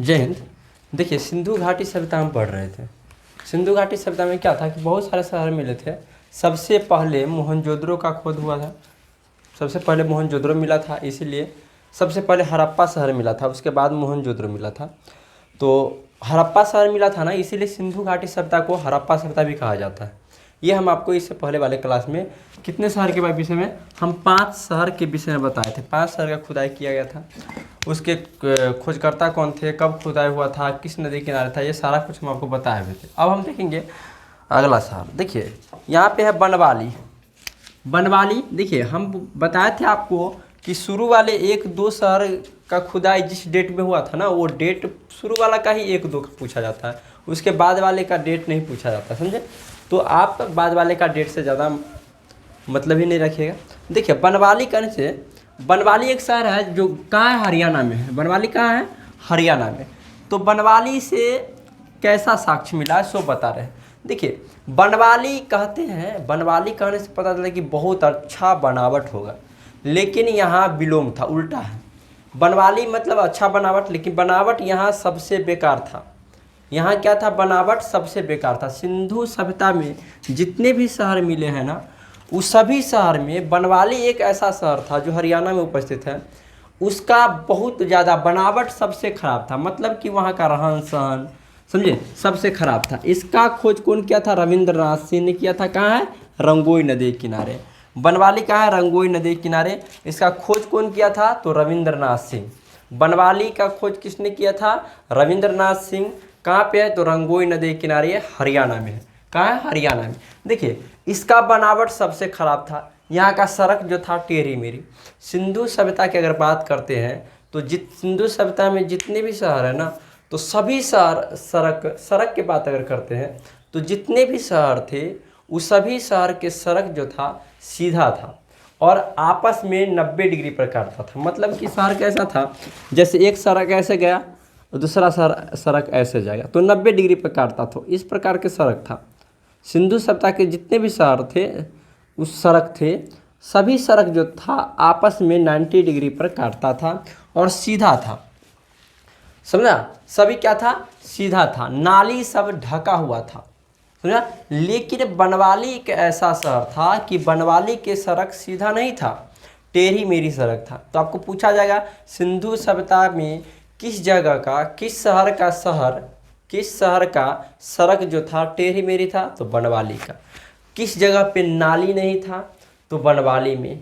जय हिंद। देखिए, सिंधु घाटी सभ्यता हम पढ़ रहे थे। सिंधु घाटी सभ्यता में क्या था कि बहुत सारे शहर मिले थे। सबसे पहले मोहनजोदड़ो का खोज हुआ था। सबसे पहले मोहनजोदड़ो मिला था, इसीलिए सबसे पहले हड़प्पा शहर मिला था, उसके बाद मोहनजोदड़ो मिला था। तो हड़प्पा शहर मिला था ना, इसीलिए सिंधु घाटी सभ्यता को हड़प्पा सभ्यता भी कहा जाता है। ये हम आपको इससे पहले वाले क्लास में कितने शहर के विषय में, हम 5 शहर के विषय में बताए थे। 5 शहर का खुदाई किया गया था, उसके खोजकर्ता कौन थे, कब खुदाई हुआ था, किस नदी किनारे था, ये सारा कुछ हम आपको बताए हुए थे। अब हम देखेंगे अगला शहर। देखिए यहाँ पे है बनवाली। बनवाली देखिए, हम बताए थे आपको कि शुरू वाले 1-2 शहर का खुदाई जिस डेट में हुआ था ना, वो डेट शुरू वाला का ही 1-2 का पूछा जाता है, उसके बाद वाले का डेट नहीं पूछा जाता, समझे। तो आप बाद वाले का डेट से ज़्यादा मतलब ही नहीं रखिएगा। देखिए बनवाली कहने से, बनवाली एक शहर है जो कहाँ है, हरियाणा में है। बनवाली कहाँ है, हरियाणा में। तो बनवाली से कैसा साक्ष्य मिला है सो बता रहे हैं। देखिए बनवाली कहते हैं, बनवाली कहने से पता चला कि बहुत अच्छा बनावट होगा, लेकिन यहाँ विलोम था, उल्टा है। बनवाली मतलब अच्छा बनावट, लेकिन बनावट यहाँ सबसे बेकार था। यहाँ क्या था, बनावट सबसे बेकार था। सिंधु सभ्यता में जितने भी शहर मिले हैं ना, उस सभी शहर में बनवाली एक ऐसा शहर था जो हरियाणा में उपस्थित है, उसका बहुत ज़्यादा बनावट सबसे खराब था। मतलब कि वहाँ का रहन सहन, समझे, सबसे खराब था। इसका खोज कौन किया था, रविंद्रनाथ सिंह ने किया था। कहाँ है, रंगोई नदी के किनारे। बनवाली कहाँ है, रंगोई नदी के किनारे। इसका खोज कौन किया था, तो रविंद्रनाथ सिंह। बनवाली का खोज किसने किया था, रविंद्रनाथ सिंह। कहाँ पे है, तो रंगोई नदी के किनारे, हरियाणा में है। कहाँ है, हरियाणा में। देखिए इसका बनावट सबसे खराब था। यहाँ का सड़क जो था टेढ़ी मेढ़ी। सिंधु सभ्यता की अगर बात करते हैं तो सिंधु सभ्यता में जितने भी शहर है ना, तो सभी शहर सड़क की बात अगर करते हैं तो जितने भी शहर थे, उस सभी शहर के सड़क जो था सीधा था और आपस में 90 डिग्री पर काटता था। मतलब कि शहर कैसा था, जैसे एक सड़क ऐसे गया और दूसरा सड़क ऐसे जाएगा, तो 90 डिग्री पर काटता था। इस प्रकार के सड़क था। सिंधु सभ्यता के जितने भी शहर थे, उस सड़क थे, सभी सड़क जो था आपस में 90 डिग्री पर काटता था और सीधा था, समझा। सभी क्या था, सीधा था। नाली सब ढका हुआ था, समझा। लेकिन बनवाली एक ऐसा शहर था कि बनवाली के सड़क सीधा नहीं था, टेढ़ी मेढ़ी सड़क था। तो आपको पूछा जाएगा सिंधु सभ्यता में किस जगह का, किस शहर का सड़क जो था टेढ़ी मेढ़ी था, तो बनवाली का। किस जगह पे नाली नहीं था, तो बनवाली में।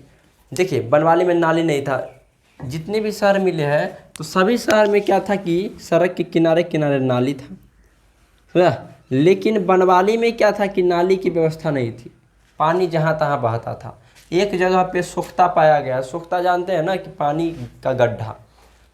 देखिए बनवाली में नाली नहीं था। जितने भी शहर मिले हैं तो सभी शहर में क्या था कि सड़क के किनारे किनारे नाली था, समझा। लेकिन बनवाली में क्या था कि नाली की व्यवस्था नहीं थी, पानी जहाँ तहाँ बहता था। एक जगह पे सोख्ता पाया गया। सोख्ता जानते हैं ना, कि पानी का गड्ढा।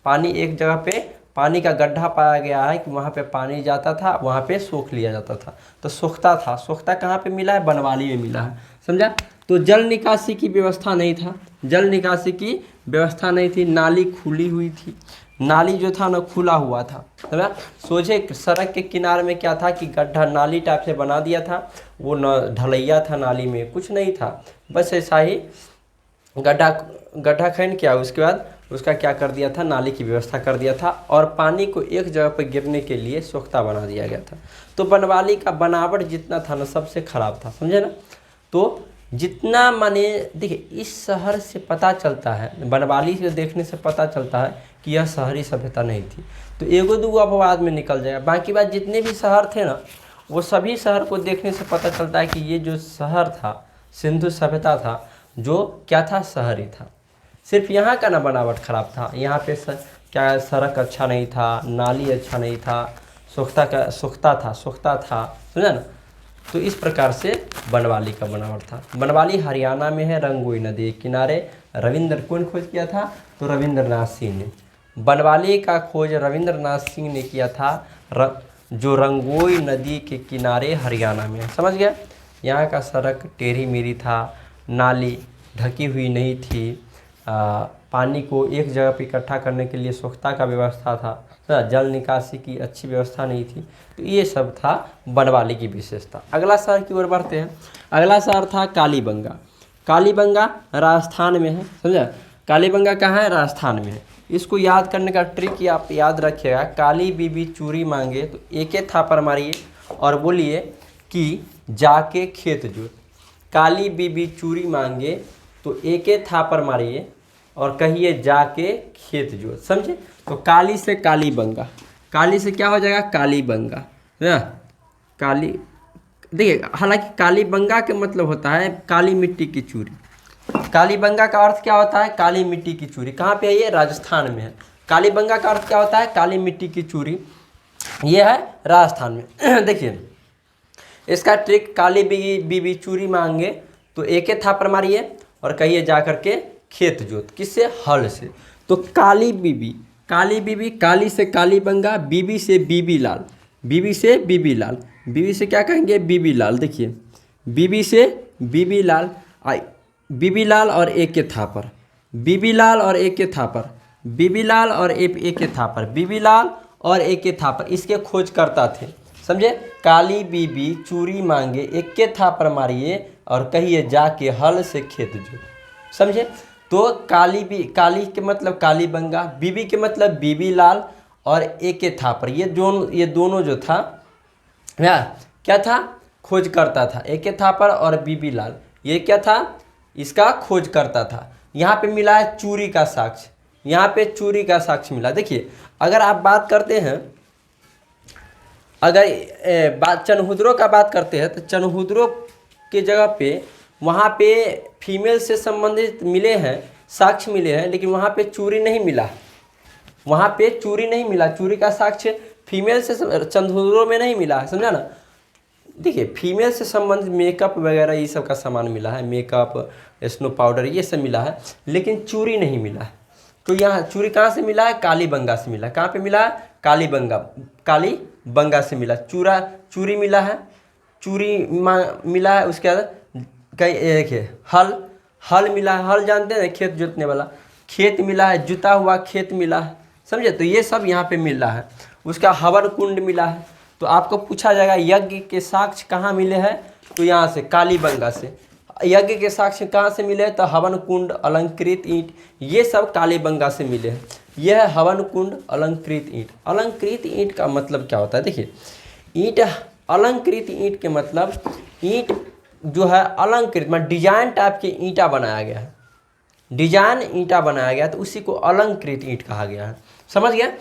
पानी एक जगह पे पानी का गड्ढा पाया गया है कि वहाँ पे पानी जाता था, वहाँ पे सोख लिया जाता था, तो सोख्ता था। सोख्ता कहाँ पे मिला है, बनवाली में मिला है, समझा। तो जल निकासी की व्यवस्था नहीं था, जल निकासी की व्यवस्था नहीं थी। नाली खुली हुई थी, नाली जो था ना खुला हुआ था, समझा। सोझे सड़क के किनारे में क्या था कि गड्ढा नाली टाइप से बना दिया था, वो न ढलैया था, नाली में कुछ नहीं था, बस ऐसा ही गड्ढा खन किया। उसके बाद उसका क्या कर दिया था, नाली की व्यवस्था कर दिया था और पानी को एक जगह पर गिरने के लिए सोख्ता बना दिया गया था। तो बनवाली का बनावट जितना था ना, सबसे खराब था, समझे ना। तो जितना माने, देखिए इस शहर से पता चलता है, बनवाली से देखने से पता चलता है कि यह शहरी सभ्यता नहीं थी। तो एगो दूगो अपवाद में निकल जाएगा, बाकी बात जितने भी शहर थे ना, वो सभी शहर को देखने से पता चलता है कि ये जो शहर था, सिंधु सभ्यता था, जो क्या था, शहरी था। सिर्फ यहाँ का ना बनावट खराब था। यहाँ पे क्या सड़क अच्छा नहीं था, नाली अच्छा नहीं था, सोख्ता था, समझा ना। तो इस प्रकार से बनवाली का बनावट था। बनवाली हरियाणा में है, रंगोई नदी के किनारे। कौन खोज किया था, तो रविंद्रनाथ सिंह ने। बनवाली का खोज रविंद्रनाथ सिंह ने किया था, जो रंगोई नदी के किनारे हरियाणा में है, समझ गया। यहाँ का सड़क टेढ़ी मेढ़ी था, नाली ढकी हुई नहीं थी, पानी को एक जगह पर इकट्ठा करने के लिए सोख्ता का व्यवस्था था, जल निकासी की अच्छी व्यवस्था नहीं थी। तो ये सब था बनवाली की विशेषता। अगला शहर की ओर बढ़ते हैं। अगला शहर था कालीबंगा। कालीबंगा राजस्थान में है, समझा। कालीबंगा कहाँ है, राजस्थान में है। इसको याद करने का ट्रिक ये आप याद रखिएगा, काली बीबी चूड़ी मांगे तो एक थापर मारिए और बोलिए कि जाके खेत जोत। काली बीबी चूड़ी मांगे तो एक थापर मारिए और कहिए जाके खेत जोत। समझे? तो काली से काली बंगा, काली से क्या हो जाएगा? काली बंगा, है ना? काली, देखिए हालांकि काली बंगा के मतलब होता है काली मिट्टी की चूड़ी। काली बंगा का अर्थ क्या होता है? काली मिट्टी की चूड़ी। कहाँ पे है ये? राजस्थान में है। काली बंगा का अर्थ क्या होता है? काली मिट्टी की चूड़ी। ये है राजस्थान में। देखिए इसका ट्रिक, काली बीबी चूड़ी मांगे तो एक थापर मारिए और कहिए जा करके खेत जोत। किससे? हल से। तो काली बीबी, काली बीबी, काली से काली बंगा, बीबी से बीबी लाल, बीबी से बीबी लाल, बीबी से क्या कहेंगे? बीबी लाल। देखिए बीबी से बीबी लाल, बीबी लाल और एक के थापर, बीबी लाल और एक के थापर, बीबी लाल और एक के थापर, बीबी लाल और एक के थापर, इसके खोज करता थे। समझे? काली बीबी चूड़ी मांगे एक के थापर मारिए और कहिए जाके हल से खेत जो। समझे? तो काली के मतलब काली बंगा, बीबी के मतलब बीबी लाल और एक के थापर, ये दोनों जो था क्या था? खोज करता था। एक के थापर और बीबी लाल, ये क्या था? इसका खोज करता था। यहाँ पे मिला है चूड़ी का साक्ष्य, यहाँ पे चूड़ी का साक्ष्य मिला। देखिए अगर आप बात करते हैं, अगर चनहुद्रों का बात करते हैं तो चनहुद्रों के जगह पे वहाँ पे फीमेल से संबंधित मिले हैं, साक्ष्य मिले हैं, लेकिन वहाँ पे चूड़ी नहीं मिला। वहाँ पे चूड़ी नहीं मिला, चूड़ी का साक्ष्य फीमेल से चनहुद्रों में नहीं मिला है। समझा ना? देखिए फीमेल से संबंधित मेकअप वगैरह ये सब का सामान मिला है, मेकअप, स्नो पाउडर, ये सब मिला है, लेकिन चूड़ी नहीं मिला है। तो यहाँ चूड़ी कहाँ से मिला है? काली बंगा से मिला। कहाँ पे मिला है? काली बंगा से मिला। चूड़ी मिला है, चूड़ी मिला है। उसके बाद कई देखिए हल मिला है, हल जानते हैं खेत जोतने वाला, खेत मिला है, जुता हुआ खेत मिला है। समझे? तो ये सब यहाँ पे मिल रहा है। उसका हवन कुंड मिला है। तो आपको पूछा जाएगा यज्ञ के साक्ष्य कहाँ मिले हैं? तो यहाँ से काली बंगा से। यज्ञ के साक्ष्य कहाँ से मिले? तो हवन कुंड, अलंकृत ईंट, ये सब काली बंगा से मिले हैं। यह है हवन कुंड, अलंकृत ईंट। अलंकृत ईंट का मतलब क्या होता है? देखिए ईंट, अलंकृत ईंट के मतलब ईंट जो है अलंकृत, मतलब डिजाइन टाइप के ईंटा बनाया गया है, डिजाइन ईंटा बनाया गया, तो उसी को अलंकृत ईंट कहा गया है। समझ गया?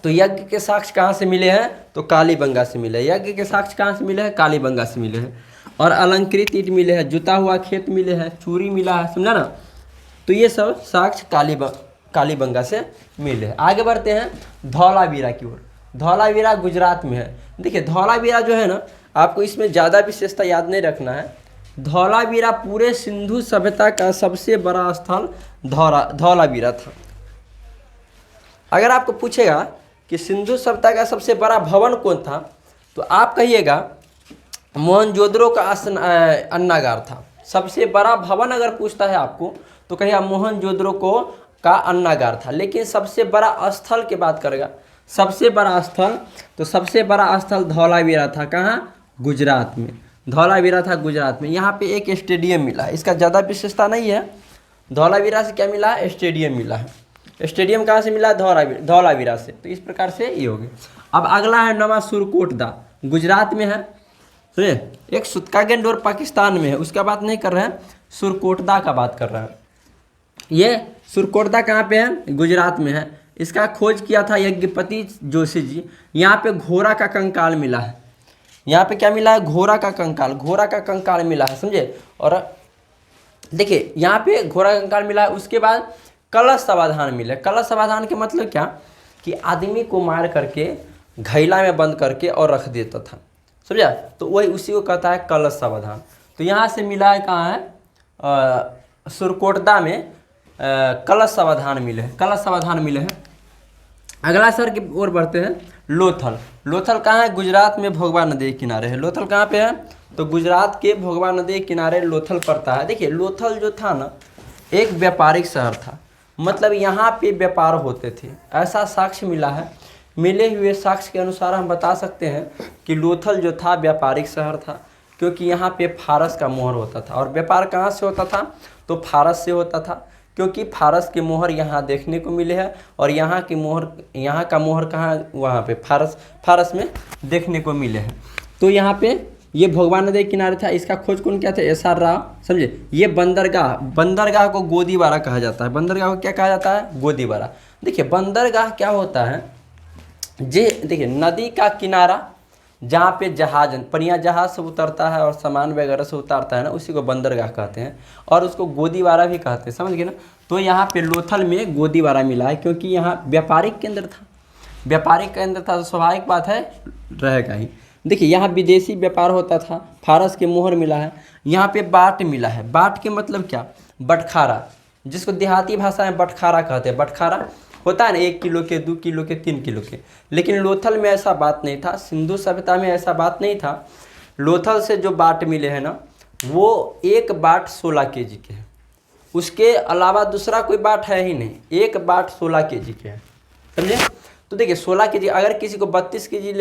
तो यज्ञ के साक्ष्य कहाँ से मिले हैं? तो काली बंगा से मिले। यज्ञ के साक्ष्य कहाँ से मिले हैं? काली बंगा से मिले हैं। और अलंकृत ईंट मिले हैं, जुता हुआ खेत मिले हैं, चूड़ी मिला है। समझा ना? तो ये सब साक्ष्य काली बंगा से मिले हैं। आगे बढ़ते हैं धौलावीरा की ओर। धौलावीरा गुजरात में है। देखिए धौलावीरा जो है ना, आपको इसमें ज़्यादा विशेषता याद नहीं रखना है। धौलावीरा पूरे सिंधु सभ्यता का सबसे बड़ा स्थल धौलावीरा था। अगर आपको पूछेगा कि सिंधु सभ्यता का सबसे बड़ा भवन कौन था, तो आप कहिएगा मोहनजोदड़ो का अन्नागार था। सबसे बड़ा भवन अगर पूछता है आपको तो कहिएगा मोहनजोदड़ो का अन्नागार था। लेकिन सबसे बड़ा स्थल की बात करेगा, सबसे बड़ा स्थल, तो सबसे बड़ा स्थल धौलावीरा था। कहाँ? गुजरात में। धौलावीरा था गुजरात में। यहाँ पे एक स्टेडियम मिला है, इसका ज़्यादा विशेषता नहीं है। धौलावीरा से क्या मिला है? स्टेडियम मिला है। स्टेडियम कहाँ से मिला? धौलावीरा से। तो इस प्रकार से ये हो गया। अब अगला है नवा सुरकोटदा, गुजरात में है। सुनिए, एक सुतकागेंडोर पाकिस्तान में है, उसका बात नहीं कर रहे हैं, सुरकोटदा का बात कर रहे हैं। ये सुरकोटदा कहाँ पे है? गुजरात में है। इसका खोज किया था यज्ञपति जोशी जी। यहाँ पे घोड़ा का कंकाल मिला है। यहाँ पे क्या मिला है? घोड़ा का कंकाल, घोड़ा का कंकाल मिला है। समझे? और देखिए यहाँ पे घोड़ा का कंकाल मिला है। उसके बाद कलश समाधान मिले। कलश समाधान के मतलब क्या? कि आदमी को मार करके घैला में बंद करके और रख देता था। समझा? तो वही उसी को कहता है कलश समाधान। तो यहाँ से मिला है, कहाँ है? सुरकोटदा में कलश समाधान मिले हैं, कलश समाधान मिले हैं। अगला शहर की ओर बढ़ते हैं, लोथल। लोथल कहाँ है? गुजरात में भोगवा नदी के किनारे है। लोथल कहाँ पे है? तो गुजरात के भोगवा नदी के किनारे लोथल पड़ता है। देखिए लोथल जो था ना, एक व्यापारिक शहर था, मतलब यहाँ पे व्यापार होते थे, ऐसा साक्ष्य मिला है। मिले हुए साक्ष्य के अनुसार हम बता सकते हैं कि लोथल जो था व्यापारिक शहर था, क्योंकि यहाँ पे फारस का मोहर होता था। और व्यापार कहाँ से होता था? तो फारस से होता था। क्योंकि फारस के मोहर यहाँ देखने को मिले हैं और यहाँ की मोहर, यहाँ का मोहर कहाँ, वहाँ पे फारस में देखने को मिले हैं। तो यहाँ पे ये भोगवा नदी के किनारे था। इसका खोज कौन किया था? एस.आर. राव। समझे? ये बंदरगाह को गोदीबारा कहा जाता है। बंदरगाह को क्या कहा जाता है? गोदीबारा। देखिए बंदरगाह क्या होता है, जे देखिए नदी का किनारा जहाँ पे जहाज, पनिया जहाज से उतरता है और सामान वगैरह से उतारता है ना, उसी को बंदरगाह कहते हैं और उसको गोदीबारा भी कहते हैं। समझ गए ना? तो यहाँ पे लोथल में गोदीबारा मिला है क्योंकि यहाँ व्यापारिक केंद्र था, व्यापारिक केंद्र था तो स्वाभाविक बात है रहेगा ही। देखिए यहाँ विदेशी व्यापार होता था, फारस के मोहर मिला है। यहाँ पे बाट मिला है। बाट के मतलब क्या? बटखारा, जिसको देहाती भाषा में बटखारा कहते हैं। बटखारा होता है ना 1 किलो के, 2 किलो के, 3 किलो के। लेकिन लोथल में ऐसा बात नहीं था, सिंधु सभ्यता में ऐसा बात नहीं था। लोथल से जो बाट मिले हैं ना, वो एक बाट 16 केजी के हैं। उसके अलावा दूसरा कोई बाट है ही नहीं। एक बाट 16 केजी के हैं। समझे? तो देखिए 16 केजी, अगर किसी को 32 केजी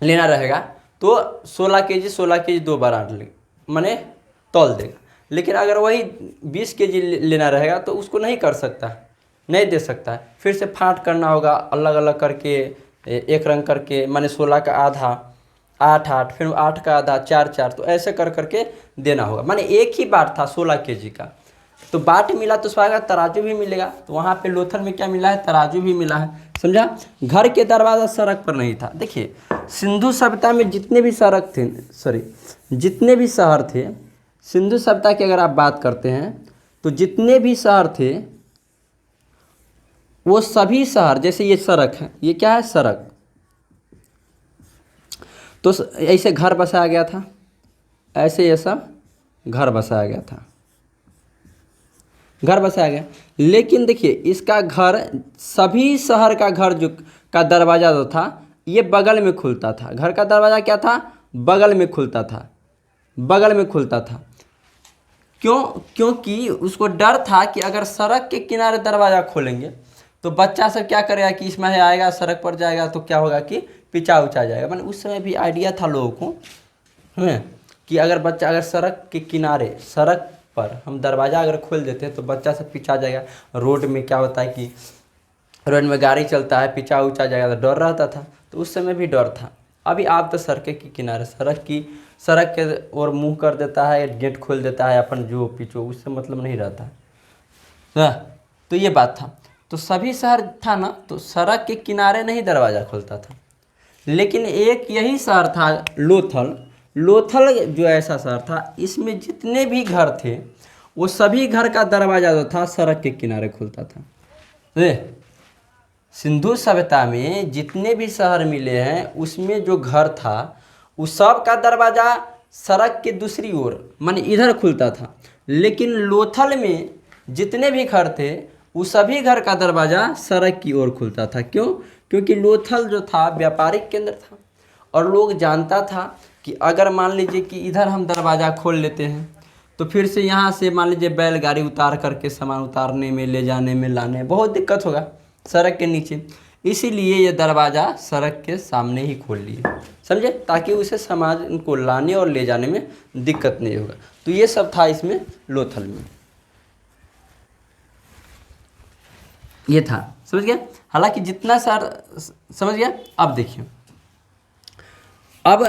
लेना रहेगा तो 16 केजी 2 बार आट ले माने तौल देगा। लेकिन अगर वही 20 केजी लेना रहेगा तो उसको नहीं कर सकता, नहीं दे सकता है। फिर से फाँट करना होगा अलग अलग करके, एक रंग करके, माने 16 का आधा 8, फिर 8 का आधा 4, तो ऐसे कर करके देना होगा। माने एक ही बाट था 16 केजी का। तो बाट मिला तो स्वागत तराजू भी मिलेगा। तो वहाँ पे लोथल में क्या मिला है? तराजू भी मिला है। समझा? घर के दरवाज़ा सड़क पर नहीं था। देखिए सिंधु सभ्यता में जितने भी जितने भी शहर थे, सिंधु सभ्यता की अगर आप बात करते हैं तो जितने भी शहर थे वो सभी शहर, जैसे ये सड़क है, ये क्या है? सड़क। तो ऐसे घर बसाया गया था, ऐसे ये सब घर बसाया गया था, घर बसाया गया। लेकिन देखिए इसका घर, सभी शहर का घर जो का दरवाज़ा जो था ये बगल में खुलता था। घर का दरवाज़ा क्या था? बगल में खुलता था, बगल में खुलता था। क्यों? क्योंकि उसको डर था कि अगर सड़क के किनारे दरवाज़ा खोलेंगे तो बच्चा सब क्या करेगा कि इसमें आएगा, सड़क पर जाएगा तो क्या होगा कि पिचा उचा जाएगा। मैंने उस समय भी आइडिया था लोगों को है कि अगर सड़क के किनारे, सड़क पर हम दरवाज़ा अगर खोल देते हैं तो बच्चा सब पिचा जाएगा। रोड में क्या होता है कि रोड में गाड़ी चलता है, पिचा उचा जाएगा, तो डर रहता था। तो उस समय भी डर था। अभी आप तो सड़क के किनारे, सड़क के ओर मुँह कर देता है, गेट खोल देता है अपन जो पिचो, उससे मतलब नहीं रहता है। तो ये बात था। तो सभी शहर था ना, तो सड़क के किनारे नहीं दरवाज़ा खोलता था। लेकिन एक यही शहर था लोथल जो ऐसा शहर था, इसमें जितने भी घर थे वो सभी घर का दरवाज़ा जो था सड़क के किनारे खुलता था। सिंधु सभ्यता में जितने भी शहर मिले हैं उसमें जो घर था उस सब का दरवाज़ा सड़क के दूसरी ओर माने इधर खुलता था। लेकिन लोथल में जितने भी घर थे उस सभी घर का दरवाज़ा सड़क की ओर खुलता था। क्यों? क्योंकि लोथल जो था व्यापारिक केंद्र था और लोग जानता था कि अगर मान लीजिए कि इधर हम दरवाज़ा खोल लेते हैं तो फिर से यहाँ से मान लीजिए बैलगाड़ी उतार करके सामान उतारने में, ले जाने में, लाने में बहुत दिक्कत होगा सड़क के नीचे। इसीलिए ये दरवाज़ा सड़क के सामने ही खोल लिए, समझे, ताकि उसे सामान को लाने और ले जाने में दिक्कत नहीं होगा। तो ये सब था इसमें लोथल में, ये था। समझ गया? हालांकि जितना सर समझ गया। अब देखिए, अब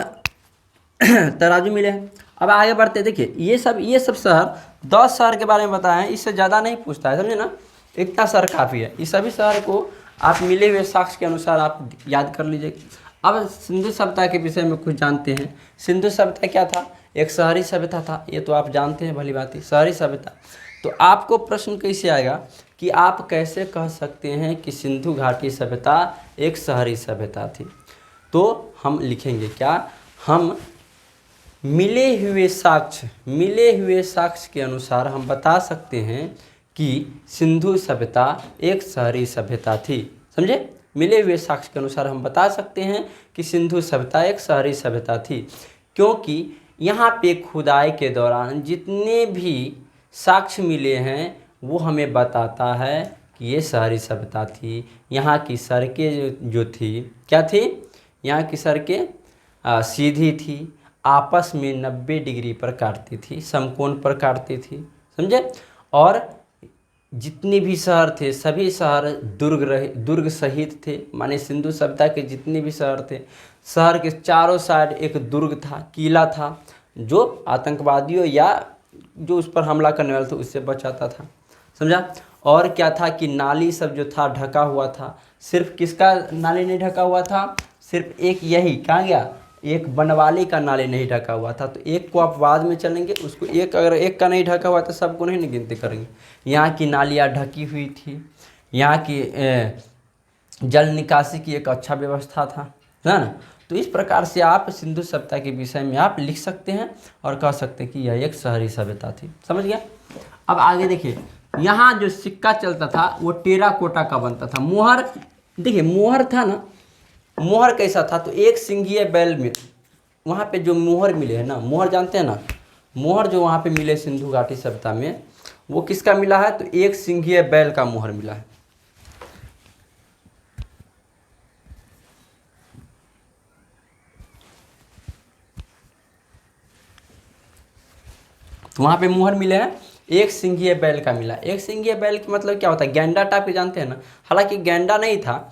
तराजू मिले हैं। अब आगे बढ़ते। देखिए ये सब शहर 10 शहर के बारे में बताए हैं, इससे ज़्यादा नहीं पूछता है, समझे ना। इतना शहर काफ़ी है। इस सभी शहर को आप मिले हुए साक्ष्य के अनुसार आप याद कर लीजिए। अब सिंधु सभ्यता के विषय में कुछ जानते हैं। सिंधु सभ्यता क्या था? एक शहरी सभ्यता था। ये तो आप जानते हैं भली बात ही, शहरी सभ्यता। तो आपको प्रश्न कैसे आएगा कि आप कैसे कह सकते हैं कि सिंधु घाटी सभ्यता एक शहरी सभ्यता थी? तो हम लिखेंगे क्या? हम मिले हुए साक्ष्य के अनुसार हम बता सकते हैं कि सिंधु सभ्यता एक शहरी सभ्यता थी। समझे? मिले हुए साक्ष्य के अनुसार हम बता सकते हैं कि सिंधु सभ्यता एक शहरी सभ्यता थी, क्योंकि यहाँ पे खुदाई के दौरान जितने भी साक्ष्य मिले हैं वो हमें बताता है कि ये शहरी सभ्यता थी। यहाँ की सड़कें जो थी क्या थी? यहाँ की सड़कें सीधी थी, आपस में 90 डिग्री पर काटती थी, समकोण पर काटती थी, समझे। और जितने भी शहर थे सभी शहर दुर्ग सहित थे। माने सिंधु सभ्यता के जितने भी शहर थे, शहर के चारों साइड एक दुर्ग था, किला था, जो आतंकवादियों या जो उस पर हमला करने वाले थे उससे बचाता था। समझा। और क्या था कि नाली सब जो था ढका हुआ था। सिर्फ किसका नाली नहीं ढका हुआ था? सिर्फ एक यही, कहाँ गया, एक बनवाली का नाली नहीं ढका हुआ था। तो एक को आप बाद में चलेंगे, उसको एक, अगर एक का नहीं ढका हुआ तो सबको नहीं गिनती करेंगे। यहाँ की नालियाँ ढकी हुई थी, यहाँ की जल निकासी की एक अच्छा व्यवस्था था, है ना। तो इस प्रकार से आप सिंधु सभ्यता के विषय में आप लिख सकते हैं और कह सकते हैं कि यह एक शहरी सभ्यता थी। समझ गया। अब आगे देखिए, यहाँ जो सिक्का चलता था वो टेराकोटा का बनता था। मोहर, देखिए मोहर था ना, मोहर कैसा था? तो एक सिंघीय बैल में वहाँ पे जो मोहर मिले हैं ना, मोहर जानते हैं ना, मोहर जो वहाँ पे मिले सिंधु घाटी सभ्यता में, वो किसका मिला है? तो एक सिंघीय बैल का मोहर मिला है। तो वहाँ पे मोहर मिले हैं, एक सिंघीय बैल का मिला। एक सिंघीय बैल की मतलब क्या होता है? गैंडा टाइप के, जानते हैं ना। हालांकि गैंडा नहीं था,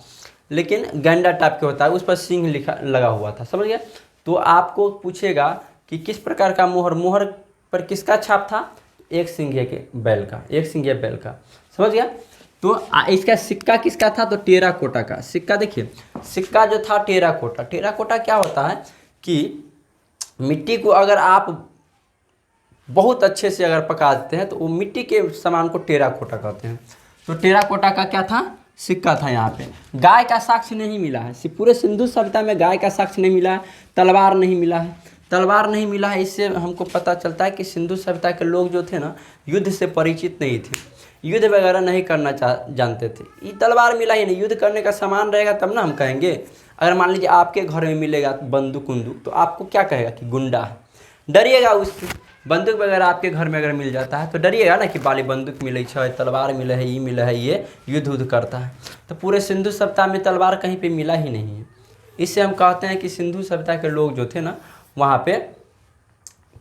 लेकिन गैंडा टाइप के होता है, उस पर सींग लिखा लगा हुआ था। समझ गया। तो आपको पूछेगा कि किस प्रकार का मोहर, मोहर पर किसका छाप था? एक सिंघीय के बैल का, एक सिंघीय बैल का। समझ गया। तो इसका सिक्का किसका था? तो टेराकोटा का सिक्का। देखिए सिक्का जो था टेराकोटा, टेराकोटा क्या होता है कि मिट्टी को अगर आप बहुत अच्छे से अगर पका देते हैं तो वो मिट्टी के सामान को टेराकोटा कहते हैं। तो टेराकोटा का क्या था? सिक्का था। यहाँ पे गाय का साक्ष्य नहीं मिला है, पूरे सिंधु सभ्यता में गाय का साक्ष्य नहीं मिला है, तलवार नहीं मिला है, तलवार नहीं मिला है। इससे हमको पता चलता है कि सिंधु सभ्यता के लोग जो थे ना, युद्ध से परिचित नहीं थे, युद्ध वगैरह नहीं करना जानते थे। ये तलवार मिला ही नहीं, युद्ध करने का सामान रहेगा तब ना हम कहेंगे। अगर मान लीजिए आपके घर में मिलेगा बंदूक उंदूक, तो आपको क्या कहेगा कि गुंडा है, डरिएगा उससे। बंदूक वगैरह आपके घर में अगर मिल जाता है तो डरिएगा ना कि बाली बंदूक मिले है, तलवार मिले है, ये मिला है, ये युद्ध उद्ध करता है। तो पूरे सिंधु सभ्यता में तलवार कहीं पे मिला ही नहीं है। इससे हम कहते हैं कि सिंधु सभ्यता के लोग जो थे ना, वहाँ पे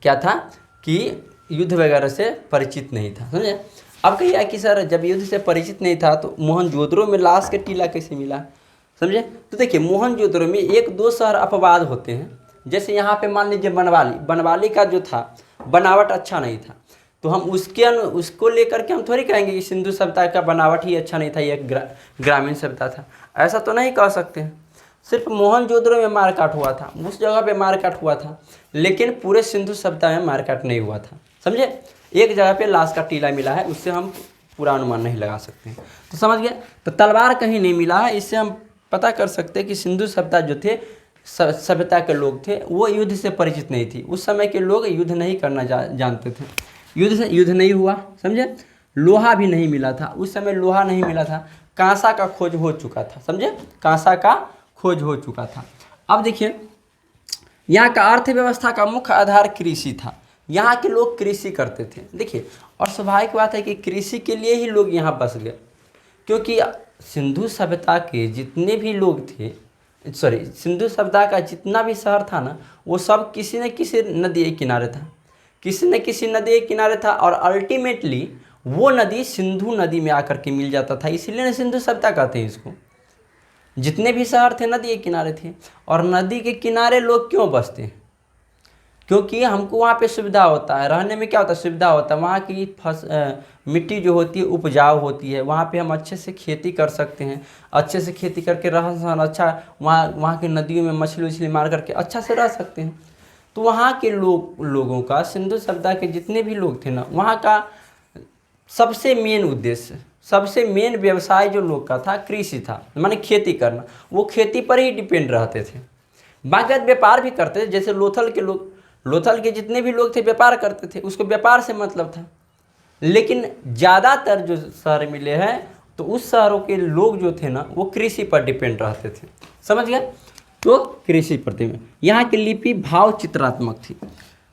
क्या था कि युद्ध वगैरह से परिचित नहीं था। समझे। अब कहिए कि सर जब युद्ध से परिचित नहीं था तो मोहनजोदड़ो में लाश के टीला कैसे मिला? समझे। तो देखिए मोहनजोदड़ो में एक दो शहर अपवाद होते हैं। जैसे यहाँ पे मान लीजिए बनवाली, बनवाली का जो था बनावट अच्छा नहीं था, तो हम उसको लेकर के हम थोड़ी कहेंगे कि सिंधु सभ्यता का बनावट ही अच्छा नहीं था, ये ग्रामीण सभ्यता था। ऐसा तो नहीं कह सकते हैं। सिर्फ मोहनजोदड़ो में मारकाट हुआ था, उस जगह पे मारकाट हुआ था, लेकिन पूरे सिंधु सभ्यता में मारकाट नहीं हुआ था। समझे। एक जगह पे लाश का टीला मिला है, उससे हम पूरा अनुमान नहीं लगा सकते हैं। तो समझ गए। तो तलवार कहीं नहीं मिला है, इससे हम पता कर सकते हैं कि सिंधु सभ्यता जो थे, सभ्यता के लोग थे, वो युद्ध से परिचित नहीं थी। उस समय के लोग युद्ध नहीं करना जानते थे, युद्ध नहीं हुआ। समझे। लोहा भी नहीं मिला था, उस समय लोहा नहीं मिला था, कांसा का खोज हो चुका था। समझे। कांसा का खोज हो चुका था। अब देखिए यहाँ का अर्थव्यवस्था का मुख्य आधार कृषि था। यहाँ के लोग कृषि करते थे। देखिए, और स्वाभाविक बात है कि कृषि के लिए ही लोग यहाँ बस गए, क्योंकि सिंधु सभ्यता के जितने भी लोग थे, सिंधु सभ्यता का जितना भी शहर था ना, वो सब किसी न किसी नदी के किनारे था, किसी न किसी नदी के किनारे था। और अल्टीमेटली वो नदी सिंधु नदी में आकर के मिल जाता था, इसीलिए सिंधु सभ्यता कहते हैं इसको। जितने भी शहर थे नदी के किनारे थे। और नदी के किनारे लोग क्यों बसते हैं? क्योंकि हमको वहाँ पे सुविधा होता है, रहने में क्या होता है, सुविधा होता है। वहाँ की मिट्टी जो होती है उपजाऊ होती है, वहाँ पे हम अच्छे से खेती कर सकते हैं, अच्छे से खेती करके रहन सहन अच्छा, वहाँ की नदियों में मछली उछली मार करके अच्छा से रह सकते हैं। तो वहाँ के लोगों का, सिंधु सभ्यता के जितने भी लोग थे ना, वहाँ का सबसे मेन उद्देश्य, सबसे मेन व्यवसाय जो लोग का था कृषि था, माने खेती करना। वो खेती पर ही डिपेंड रहते थे। बाकी व्यापार भी करते थे, जैसे लोथल के जितने भी लोग थे व्यापार करते थे, उसको व्यापार से मतलब था। लेकिन ज़्यादातर जो शहर मिले हैं, तो उस शहरों के लोग जो थे ना, वो कृषि पर डिपेंड रहते थे। समझ गए। तो कृषि पर यहाँ की लिपि भाव चित्रात्मक थी।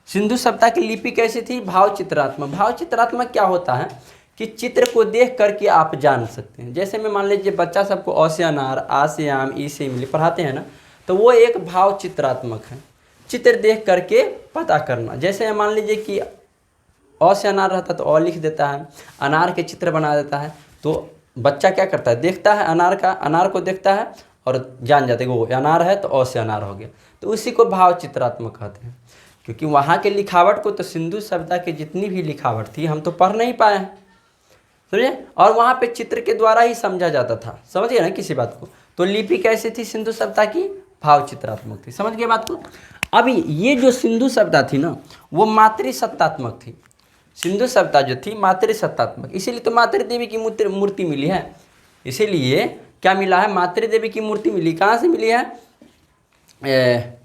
सिंधु सभ्यता की लिपि कैसी थी? भाव चित्रात्मक। भाव चित्रात्मक क्या होता है कि चित्र को देख करके आप जान सकते हैं। जैसे मैं मान लीजिए बच्चा सबको अ से अनार, आ से आम, ई से इमली पढ़ाते हैं ना, तो वो एक भाव चित्रात्मक है। चित्र देख करके पता करना। जैसे मान लीजिए कि अ से अनार रहता है तो अ लिख देता है, अनार के चित्र बना देता है। तो बच्चा क्या करता है, देखता है अनार को देखता है और जान जाते हैं कि वो अनार है तो अ से अनार हो गया। तो उसी को भाव चित्रात्मक कहते हैं। क्योंकि वहाँ के लिखावट को तो सिंधु सभ्यता की जितनी भी लिखावट थी हम तो पढ़ नहीं पाए हैं, समझे। और वहाँ पे चित्र के द्वारा ही समझा जाता था, समझिए ना किसी बात को। तो लिपि कैसी थी सिंधु सभ्यता की, भाव चित्रात्मक थी, समझ गए बात को। अभी ये जो सिंधु सभ्यता थी ना वो मातृसत्तात्मक थी। सिंधु सभ्यता जो थी मातृसत्तात्मक, इसीलिए तो मातृ देवी की मूर्ति मिली है। इसीलिए क्या मिला है, मातृ देवी की मूर्ति मिली। कहाँ से मिली है,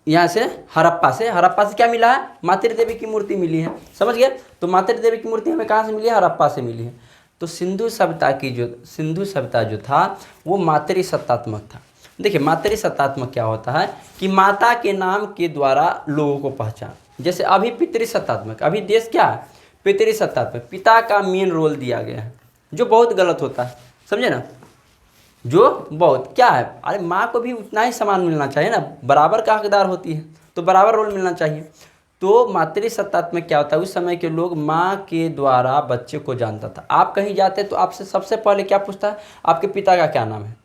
यहाँ से हड़प्पा से क्या मिला है, मातृ देवी की मूर्ति मिली है, समझ गए। तो मातृ देवी की मूर्ति हमें कहाँ से मिली है, हड़प्पा से मिली है। तो सिंधु सभ्यता जो था वो मातृसत्तात्मक था। देखिए मातृसत्तात्मक क्या होता है कि माता के नाम के द्वारा लोगों को पहचान। जैसे अभी पितृसत्तात्मक, अभी देश क्या है, पितृसत्तात्मक, पिता का मेन रोल दिया गया है, जो बहुत गलत होता है, समझे ना। जो बहुत क्या है, अरे माँ को भी उतना ही सम्मान मिलना चाहिए ना, बराबर का हकदार होती है तो बराबर रोल मिलना चाहिए। तो मातृसत्तात्मक क्या होता है, उस समय के लोग माँ के द्वारा बच्चे को जानता था। आप कहीं जाते तो आपसे सबसे पहले क्या पूछता है, आपके पिता का क्या नाम है।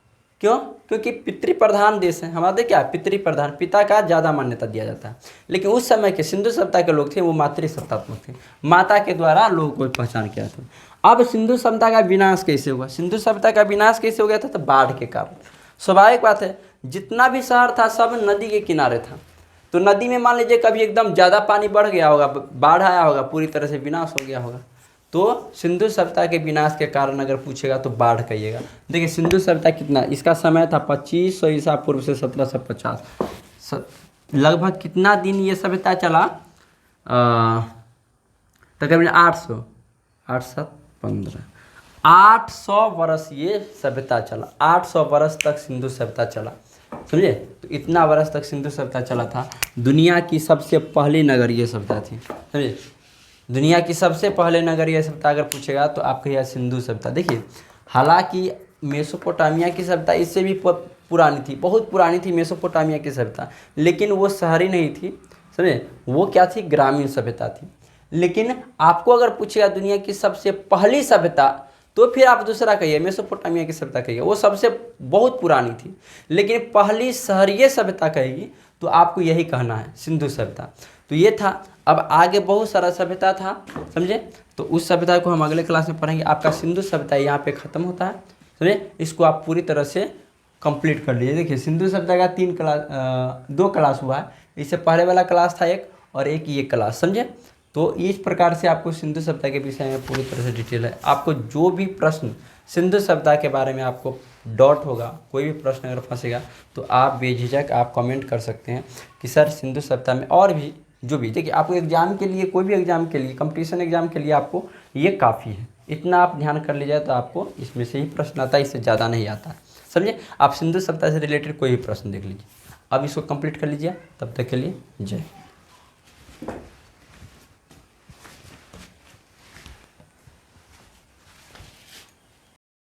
क्यों, क्योंकि पितृप्रधान देश है हमारे, क्या पितृप्रधान, पिता का ज़्यादा मान्यता दिया जाता है। लेकिन उस समय के सिंधु सभ्यता के लोग थे वो मातृसत्तात्मक थे, माता के द्वारा लोगों को पहचान किया था। अब सिंधु सभ्यता का विनाश कैसे हुआ, सिंधु सभ्यता का विनाश कैसे हो गया था, तो बाढ़ के कारण। स्वाभाविक बात है, जितना भी शहर था सब नदी के किनारे था। तो नदी में मान लीजिए कभी एकदम ज़्यादा पानी बढ़ गया होगा, बाढ़ आया होगा, पूरी तरह से विनाश हो गया होगा। तो सिंधु सभ्यता के विनाश के कारण अगर पूछेगा तो बाढ़ कहिएगा। देखिए सिंधु सभ्यता कितना, इसका समय था 2500 ईसा पूर्व से 1750, लगभग कितना दिन ये सभ्यता चला, तकरीबन 800 वर्ष ये सभ्यता चला। 800 वर्ष तक सिंधु सभ्यता चला, समझे। तो इतना वर्ष तक सिंधु सभ्यता चला था। दुनिया की सबसे पहली नगरीय सभ्यता थी, समझे। दुनिया की सबसे पहले नगरीय सभ्यता अगर पूछेगा तो आप कहिए सिंधु सभ्यता। देखिए हालांकि मेसोपोटामिया की सभ्यता इससे भी पुरानी थी, बहुत पुरानी थी मेसोपोटामिया की सभ्यता, लेकिन वो शहरी नहीं थी, समझे। वो क्या थी, ग्रामीण सभ्यता थी। लेकिन आपको अगर पूछेगा दुनिया की सबसे पहली सभ्यता तो फिर आप दूसरा कहिए, मेसोपोटामिया की सभ्यता कहिए, वो सबसे बहुत पुरानी थी। लेकिन पहली शहरीय सभ्यता कहेगी तो आपको यही कहना है, सिंधु सभ्यता। तो ये था। अब आगे बहुत सारा सभ्यता था, समझे। तो उस सभ्यता को हम अगले क्लास में पढ़ेंगे। आपका सिंधु सभ्यता यहाँ पे ख़त्म होता है, समझे। इसको आप पूरी तरह से कंप्लीट कर लीजिए। देखिए सिंधु सभ्यता का 2 क्लास हुआ है, इससे पहले वाला क्लास था एक, और एक ये क्लास, समझे। तो इस प्रकार से आपको सिंधु सभ्यता के विषय में पूरी तरह से डिटेल है। आपको जो भी प्रश्न सिंधु सभ्यता के बारे में आपको डाउट होगा, कोई भी प्रश्न अगर फंसेगा तो आप बेझिझक आप कमेंट कर सकते हैं कि सर सिंधु सभ्यता में और भी जो भी। देखिए आपको एग्जाम के लिए, कोई भी एग्जाम के लिए, कंपटीशन एग्जाम के लिए आपको ये काफ़ी है, इतना आप ध्यान कर लीजिए तो आपको इसमें से ही प्रश्न आता है, इससे ज़्यादा नहीं आता है, समझे। आप सिंधु सभ्यता से रिलेटेड कोई भी प्रश्न देख लीजिए। अब इसको कंप्लीट कर लीजिए, तब तक के लिए जय।